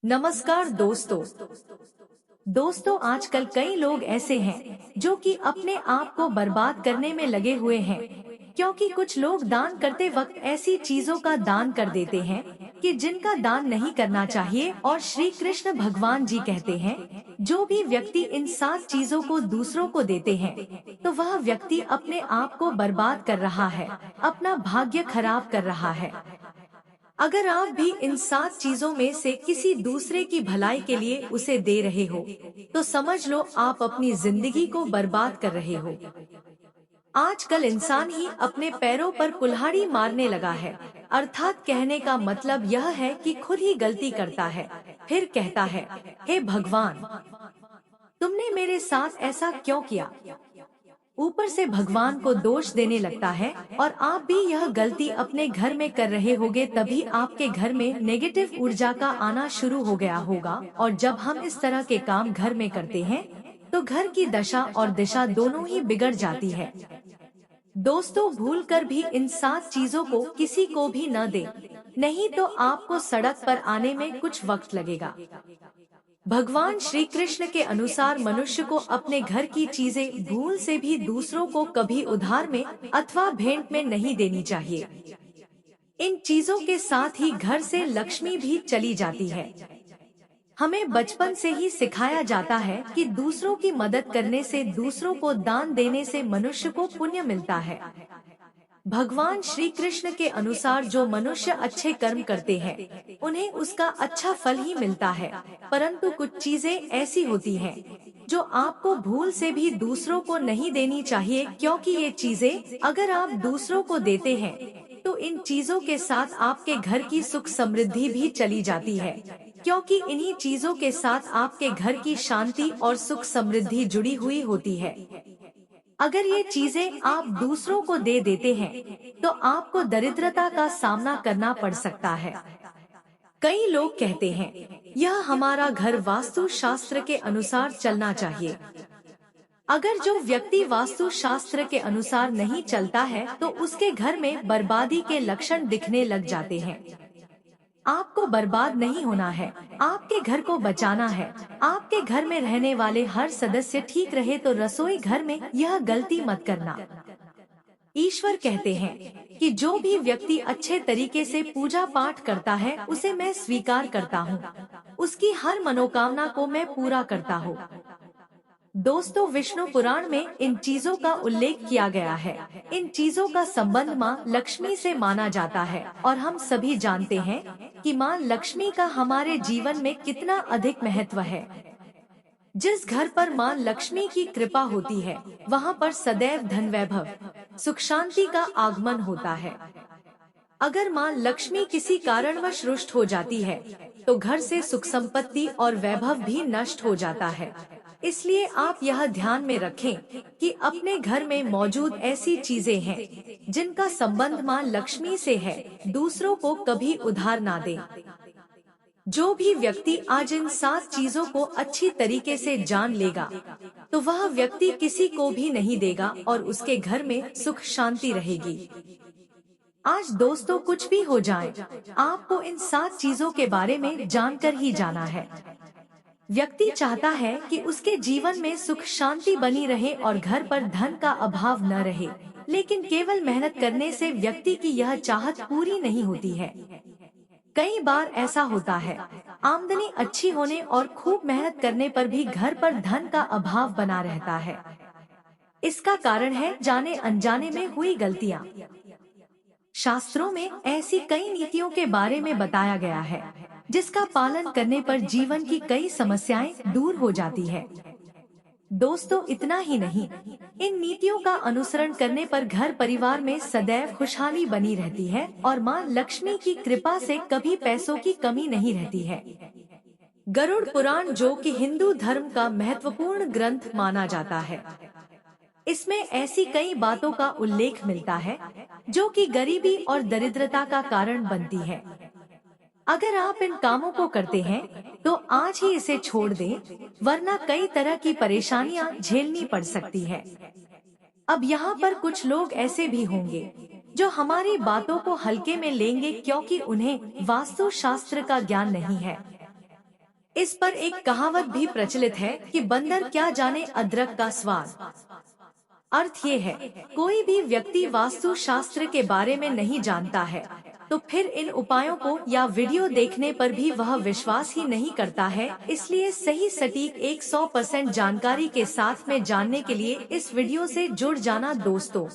नमस्कार दोस्तों आजकल कई लोग ऐसे हैं जो कि अपने आप को बर्बाद करने में लगे हुए हैं, क्योंकि कुछ लोग दान करते वक्त ऐसी चीजों का दान कर देते हैं कि जिनका दान नहीं करना चाहिए। और श्री कृष्ण भगवान जी कहते हैं, जो भी व्यक्ति इन 7 चीजों को दूसरों को देते हैं तो वह व्यक्ति अपने आप को बर्बाद कर रहा है, अपना भाग्य खराब कर रहा है। अगर आप भी इन 7 चीजों में से किसी दूसरे की भलाई के लिए उसे दे रहे हो, तो समझ लो आप अपनी जिंदगी को बर्बाद कर रहे हो। आजकल इंसान ही अपने पैरों पर कुल्हाड़ी मारने लगा है, अर्थात कहने का मतलब यह है कि खुद ही गलती करता है, फिर कहता है, हे भगवान, तुमने मेरे साथ ऐसा क्यों किया। ऊपर से भगवान को दोष देने लगता है। और आप भी यह गलती अपने घर में कर रहे होगे, तभी आपके घर में नेगेटिव ऊर्जा का आना शुरू हो गया होगा। और जब हम इस तरह के काम घर में करते हैं तो घर की दशा और दिशा दोनों ही बिगड़ जाती है। दोस्तों, भूलकर भी इन 7 चीजों को किसी को भी न दे, नहीं तो आपको सड़क पर आने में कुछ वक्त लगेगा। भगवान श्री कृष्ण के अनुसार मनुष्य को अपने घर की चीजें भूल से भी दूसरों को कभी उधार में अथवा भेंट में नहीं देनी चाहिए। इन चीजों के साथ ही घर से लक्ष्मी भी चली जाती है। हमें बचपन से ही सिखाया जाता है कि दूसरों की मदद करने से, दूसरों को दान देने से मनुष्य को पुण्य मिलता है। भगवान श्री कृष्ण के अनुसार जो मनुष्य अच्छे कर्म करते हैं उन्हें उसका अच्छा फल ही मिलता है, परंतु कुछ चीजें ऐसी होती हैं जो आपको भूल से भी दूसरों को नहीं देनी चाहिए, क्योंकि ये चीजें अगर आप दूसरों को देते हैं तो इन चीजों के साथ आपके घर की सुख समृद्धि भी चली जाती है, क्योंकि इन्हीं चीजों के साथ आपके घर की शांति और सुख समृद्धि जुड़ी हुई होती है। अगर ये चीजें आप दूसरों को दे देते हैं तो आपको दरिद्रता का सामना करना पड़ सकता है। कई लोग कहते हैं, यह हमारा घर वास्तु शास्त्र के अनुसार चलना चाहिए। अगर जो व्यक्ति वास्तु शास्त्र के अनुसार नहीं चलता है तो उसके घर में बर्बादी के लक्षण दिखने लग जाते हैं। आपको बर्बाद नहीं होना है, आपके घर को बचाना है। आपके घर में रहने वाले हर सदस्य ठीक रहे तो रसोई घर में यह गलती मत करना। ईश्वर कहते हैं कि जो भी व्यक्ति अच्छे तरीके से पूजा पाठ करता है उसे मैं स्वीकार करता हूँ, उसकी हर मनोकामना को मैं पूरा करता हूँ। दोस्तों, विष्णु पुराण में इन चीजों का उल्लेख किया गया है। इन चीजों का संबंध माँ लक्ष्मी से माना जाता है और हम सभी जानते हैं कि माँ लक्ष्मी का हमारे जीवन में कितना अधिक महत्व है। जिस घर पर माँ लक्ष्मी की कृपा होती है वहाँ पर सदैव धन वैभव सुख शांति का आगमन होता है। अगर माँ लक्ष्मी किसी कारणवश रुष्ट हो जाती है तो घर से सुख संपत्ति और वैभव भी नष्ट हो जाता है। इसलिए आप यह ध्यान में रखें कि अपने घर में मौजूद ऐसी चीजें हैं जिनका संबंध माँ लक्ष्मी से है, दूसरों को कभी उधार ना दें। जो भी व्यक्ति आज इन 7 चीजों को अच्छी तरीके से जान लेगा तो वह व्यक्ति किसी को भी नहीं देगा और उसके घर में सुख शांति रहेगी। आज दोस्तों, कुछ भी हो जाए, आपको इन 7 चीजों के बारे में जानकर ही जाना है। व्यक्ति चाहता है कि उसके जीवन में सुख शांति बनी रहे और घर पर धन का अभाव न रहे, लेकिन केवल मेहनत करने से व्यक्ति की यह चाहत पूरी नहीं होती है। कई बार ऐसा होता है, आमदनी अच्छी होने और खूब मेहनत करने पर भी घर पर धन का अभाव बना रहता है। इसका कारण है जाने अनजाने में हुई गलतियाँ। शास्त्रों में ऐसी कई नीतियों के बारे में बताया गया है जिसका पालन करने पर जीवन की कई समस्याएं दूर हो जाती है। दोस्तों, इतना ही नहीं, इन नीतियों का अनुसरण करने पर घर परिवार में सदैव खुशहाली बनी रहती है और माँ लक्ष्मी की कृपा से कभी पैसों की कमी नहीं रहती है। गरुड़ पुराण, जो कि हिंदू धर्म का महत्वपूर्ण ग्रंथ माना जाता है, इसमें ऐसी कई बातों का उल्लेख मिलता है जो कि गरीबी और दरिद्रता का कारण बनती है। अगर आप इन कामों को करते हैं तो आज ही इसे छोड़ दें, वरना कई तरह की परेशानियां झेलनी पड़ सकती है। अब यहाँ पर कुछ लोग ऐसे भी होंगे जो हमारी बातों को हल्के में लेंगे, क्योंकि उन्हें वास्तु शास्त्र का ज्ञान नहीं है। इस पर एक कहावत भी प्रचलित है कि बंदर क्या जाने अदरक का स्वाद। अर्थ ये है, कोई भी व्यक्ति वास्तु शास्त्र के बारे में नहीं जानता है तो फिर इन उपायों को या वीडियो देखने पर भी वह विश्वास ही नहीं करता है। इसलिए सही सटीक 100% जानकारी के साथ में जानने के लिए इस वीडियो से जुड़ जाना दोस्तों।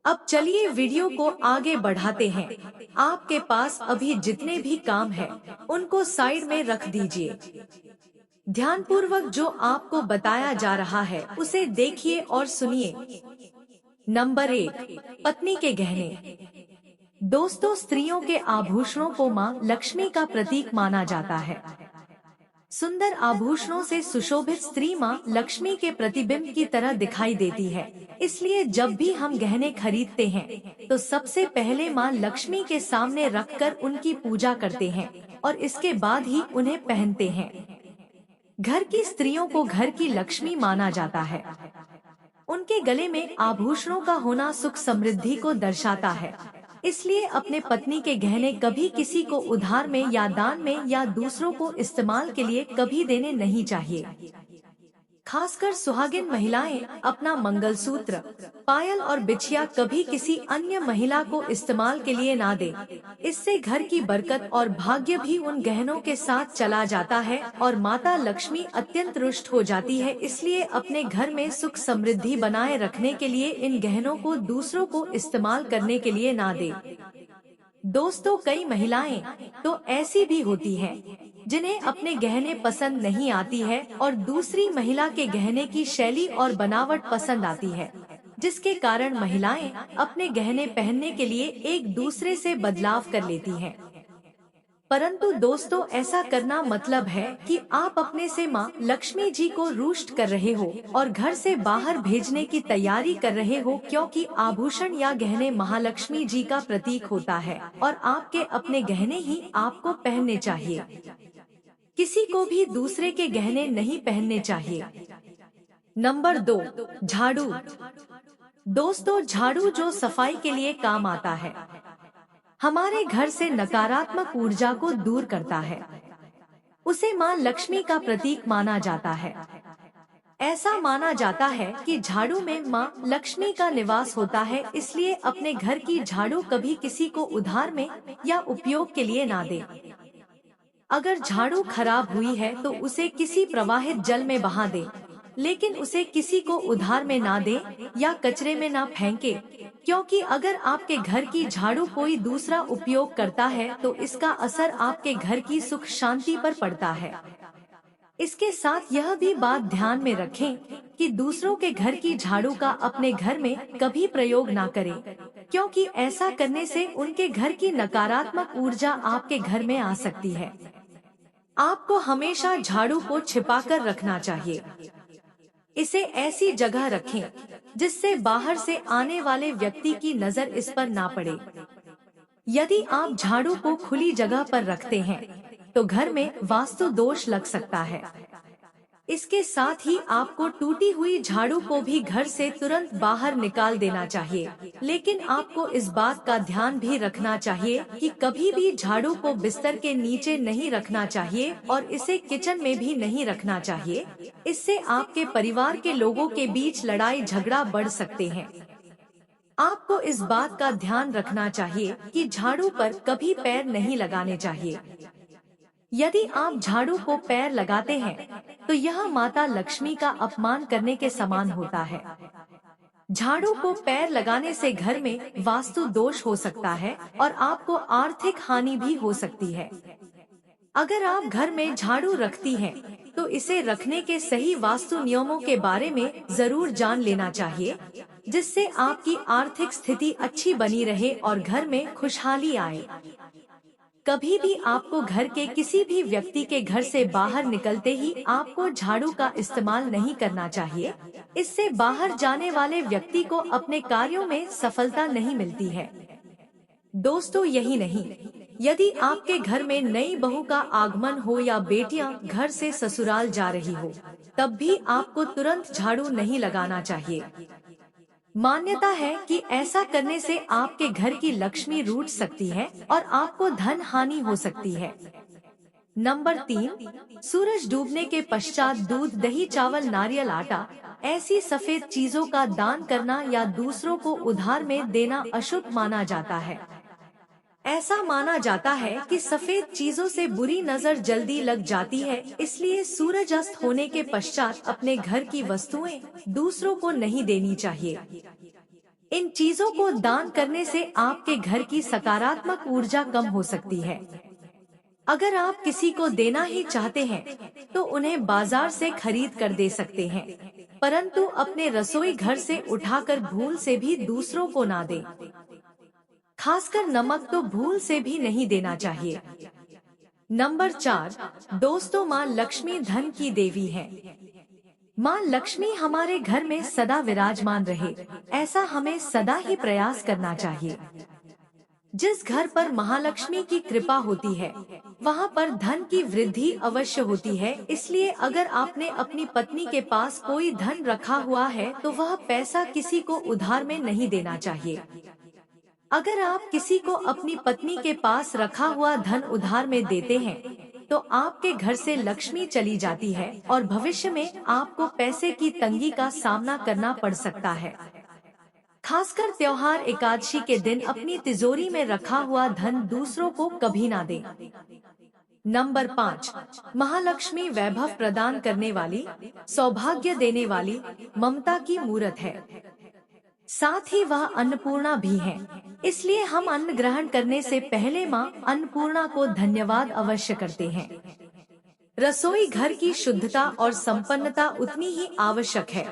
अब चलिए वीडियो को आगे बढ़ाते हैं। आपके पास अभी जितने भी काम है उनको साइड में रख दीजिए। ध्यानपूर्वक जो आपको बताया जा रहा है उसे देखिए और सुनिए। नंबर 1, पत्नी के गहने। दोस्तों, स्त्रियों के आभूषणों को मां लक्ष्मी का प्रतीक माना जाता है। सुंदर आभूषणों से सुशोभित स्त्री मां लक्ष्मी के प्रतिबिंब की तरह दिखाई देती है। इसलिए जब भी हम गहने खरीदते हैं तो सबसे पहले मां लक्ष्मी के सामने रखकर उनकी पूजा करते हैं और इसके बाद ही उन्हें पहनते हैं। घर की स्त्रियों को घर की लक्ष्मी माना जाता है। उनके गले में आभूषणों का होना सुख समृद्धि को दर्शाता है। इसलिए अपने पत्नी के गहने कभी किसी को उधार में या दान में या दूसरों को इस्तेमाल के लिए कभी देने नहीं चाहिए। खासकर सुहागिन महिलाएं अपना मंगलसूत्र, पायल और बिछिया कभी किसी अन्य महिला को इस्तेमाल के लिए ना दे। इससे घर की बरकत और भाग्य भी उन गहनों के साथ चला जाता है और माता लक्ष्मी अत्यंत रुष्ट हो जाती है। इसलिए अपने घर में सुख समृद्धि बनाए रखने के लिए इन गहनों को दूसरों को इस्तेमाल करने के लिए ना दे। दोस्तों, कई महिलाएं तो ऐसी भी होती हैं जिन्हें अपने गहने पसंद नहीं आती है और दूसरी महिला के गहने की शैली और बनावट पसंद आती है, जिसके कारण महिलाएं अपने गहने पहनने के लिए एक दूसरे से बदलाव कर लेती हैं। परंतु दोस्तों, ऐसा करना मतलब है कि आप अपने से मां लक्ष्मी जी को रुष्ट कर रहे हो और घर से बाहर भेजने की तैयारी कर रहे हो, क्योंकि आभूषण या गहने महालक्ष्मी जी का प्रतीक होता है और आपके अपने गहने ही आपको पहनने चाहिए। किसी को भी दूसरे के गहने नहीं पहनने चाहिए। नंबर 2, झाड़ू। दोस्तों, झाड़ू जो सफाई के लिए काम आता है, हमारे घर से नकारात्मक ऊर्जा को दूर करता है। उसे मां लक्ष्मी का प्रतीक माना जाता है। ऐसा माना जाता है कि झाड़ू में मां लक्ष्मी का निवास होता है। इसलिए अपने घर की झाड़ू कभी किसी को उधार में या उपयोग के लिए ना दे। अगर झाड़ू खराब हुई है तो उसे किसी प्रवाहित जल में बहा दे, लेकिन उसे किसी को उधार में ना दे या कचरे में ना फेंके, क्योंकि अगर आपके घर की झाड़ू कोई दूसरा उपयोग करता है तो इसका असर आपके घर की सुख शांति पर पड़ता है। इसके साथ यह भी बात ध्यान में रखें कि दूसरों के घर की झाड़ू का अपने घर में कभी प्रयोग ना करें, क्योंकि ऐसा करने से उनके घर की नकारात्मक ऊर्जा आपके घर में आ सकती है। आपको हमेशा झाड़ू को छिपाकर रखना चाहिए। इसे ऐसी जगह रखें जिससे बाहर से आने वाले व्यक्ति की नजर इस पर ना पड़े। यदि आप झाड़ू को खुली जगह पर रखते हैं तो घर में वास्तु दोष लग सकता है। इसके साथ ही आपको टूटी हुई झाड़ू को भी घर से तुरंत बाहर निकाल देना चाहिए। लेकिन आपको इस बात का ध्यान भी रखना चाहिए कि कभी भी झाड़ू को बिस्तर के नीचे नहीं रखना चाहिए और इसे किचन में भी नहीं रखना चाहिए। इससे आपके परिवार के लोगों के बीच लड़ाई झगड़ा बढ़ सकते हैं। आपको इस बात का ध्यान रखना चाहिए कि झाड़ू पर कभी पैर नहीं लगाने चाहिए। यदि आप झाड़ू को पैर लगाते हैं तो यह माता लक्ष्मी का अपमान करने के समान होता है। झाड़ू को पैर लगाने से घर में वास्तु दोष हो सकता है और आपको आर्थिक हानि भी हो सकती है। अगर आप घर में झाड़ू रखती हैं तो इसे रखने के सही वास्तु नियमों के बारे में जरूर जान लेना चाहिए, जिससे आपकी आर्थिक स्थिति अच्छी बनी रहे और घर में खुशहाली आए। कभी भी आपको घर के किसी भी व्यक्ति के घर से बाहर निकलते ही आपको झाड़ू का इस्तेमाल नहीं करना चाहिए। इससे बाहर जाने वाले व्यक्ति को अपने कार्यों में सफलता नहीं मिलती है। दोस्तों, यही नहीं, यदि आपके घर में नई बहू का आगमन हो या बेटियां घर से ससुराल जा रही हो, तब भी आपको तुरंत झाड़ू नहीं लगाना चाहिए। मान्यता है कि ऐसा करने से आपके घर की लक्ष्मी रूठ सकती है और आपको धन हानि हो सकती है। नंबर 3, सूरज डूबने के पश्चात दूध, दही, चावल, नारियल, आटा, ऐसी सफेद चीजों का दान करना या दूसरों को उधार में देना अशुभ माना जाता है। ऐसा माना जाता है कि सफेद चीजों से बुरी नजर जल्दी लग जाती है, इसलिए सूरज अस्त होने के पश्चात अपने घर की वस्तुएं दूसरों को नहीं देनी चाहिए। इन चीजों को दान करने से आपके घर की सकारात्मक ऊर्जा कम हो सकती है। अगर आप किसी को देना ही चाहते हैं तो उन्हें बाजार से खरीद कर दे सकते हैं, परंतु अपने रसोई घर से उठाकर भूल से भी दूसरों को ना दें। खासकर नमक तो भूल से भी नहीं देना चाहिए। नंबर 4, दोस्तों, माँ लक्ष्मी धन की देवी है। माँ लक्ष्मी हमारे घर में सदा विराजमान रहे, ऐसा हमें सदा ही प्रयास करना चाहिए। जिस घर पर महालक्ष्मी की कृपा होती है वहाँ पर धन की वृद्धि अवश्य होती है, इसलिए अगर आपने अपनी पत्नी के पास कोई धन रखा हुआ है तो वह पैसा किसी को उधार में नहीं देना चाहिए। अगर आप किसी को अपनी पत्नी के पास रखा हुआ धन उधार में देते हैं तो आपके घर से लक्ष्मी चली जाती है और भविष्य में आपको पैसे की तंगी का सामना करना पड़ सकता है। खासकर त्योहार एकादशी के दिन अपनी तिजोरी में रखा हुआ धन दूसरों को कभी ना दें। नंबर 5, महालक्ष्मी वैभव प्रदान करने वाली, सौभाग्य देने वाली, ममता की मूरत है। साथ ही वह अन्नपूर्णा भी है, इसलिए हम अन्न ग्रहण करने से पहले माँ अन्नपूर्णा को धन्यवाद अवश्य करते हैं। रसोई घर की शुद्धता और संपन्नता उतनी ही आवश्यक है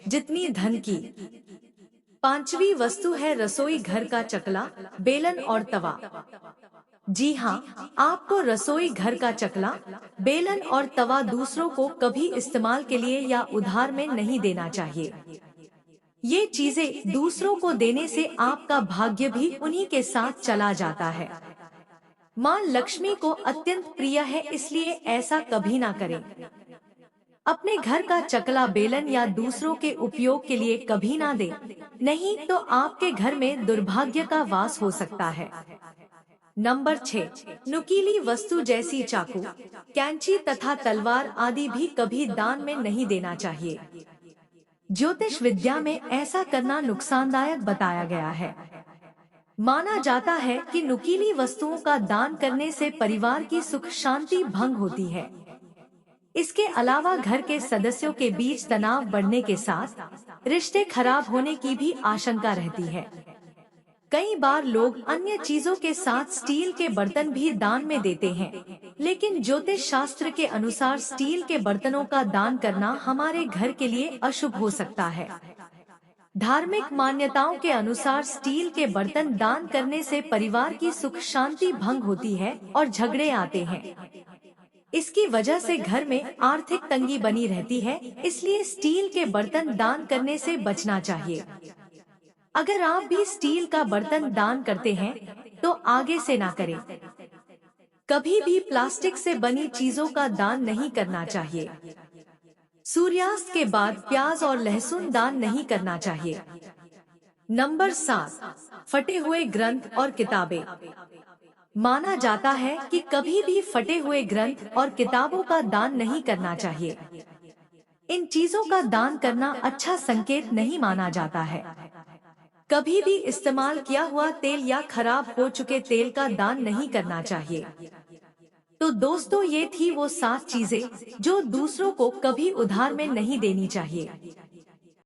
जितनी धन की। 5वीं वस्तु है रसोई घर का चकला, बेलन और तवा। जी हाँ, आपको रसोई घर का चकला, बेलन और तवा दूसरों को कभी इस्तेमाल के लिए या उधार में नहीं देना चाहिए। ये चीजें दूसरों को देने से आपका भाग्य भी उन्हीं के साथ चला जाता है। माँ लक्ष्मी को अत्यंत प्रिय है, इसलिए ऐसा कभी ना करें। अपने घर का चकला, बेलन या दूसरों के उपयोग के लिए कभी ना दें, नहीं तो आपके घर में दुर्भाग्य का वास हो सकता है। नंबर 6, नुकीली वस्तु जैसी चाकू, कैंची तथा तलवार आदि भी कभी दान में नहीं देना चाहिए। ज्योतिष विद्या में ऐसा करना नुकसानदायक बताया गया है। माना जाता है कि नुकीली वस्तुओं का दान करने से परिवार की सुख शांति भंग होती है। इसके अलावा घर के सदस्यों के बीच तनाव बढ़ने के साथ रिश्ते खराब होने की भी आशंका रहती है। कई बार लोग अन्य चीजों के साथ स्टील के बर्तन भी दान में देते हैं, लेकिन ज्योतिष शास्त्र के अनुसार स्टील के बर्तनों का दान करना हमारे घर के लिए अशुभ हो सकता है। धार्मिक मान्यताओं के अनुसार स्टील के बर्तन दान करने से परिवार की सुख शांति भंग होती है और झगड़े आते हैं। इसकी वजह से घर में आर्थिक तंगी बनी रहती है, इसलिए स्टील के बर्तन दान करने से बचना चाहिए। अगर आप भी स्टील का बर्तन दान करते हैं तो आगे से ना करें। कभी भी प्लास्टिक से बनी चीजों का दान नहीं करना चाहिए। सूर्यास्त के बाद प्याज और लहसुन दान नहीं करना चाहिए। नंबर 7, फटे हुए ग्रंथ और किताबें। माना जाता है कि कभी भी फटे हुए ग्रंथ और किताबों का दान नहीं करना चाहिए। इन चीजों का दान करना अच्छा संकेत नहीं माना जाता है। कभी भी इस्तेमाल किया हुआ तेल या खराब हो चुके तेल का दान नहीं करना चाहिए। तो दोस्तों, ये थी वो 7 चीजें जो दूसरों को कभी उधार में नहीं देनी चाहिए।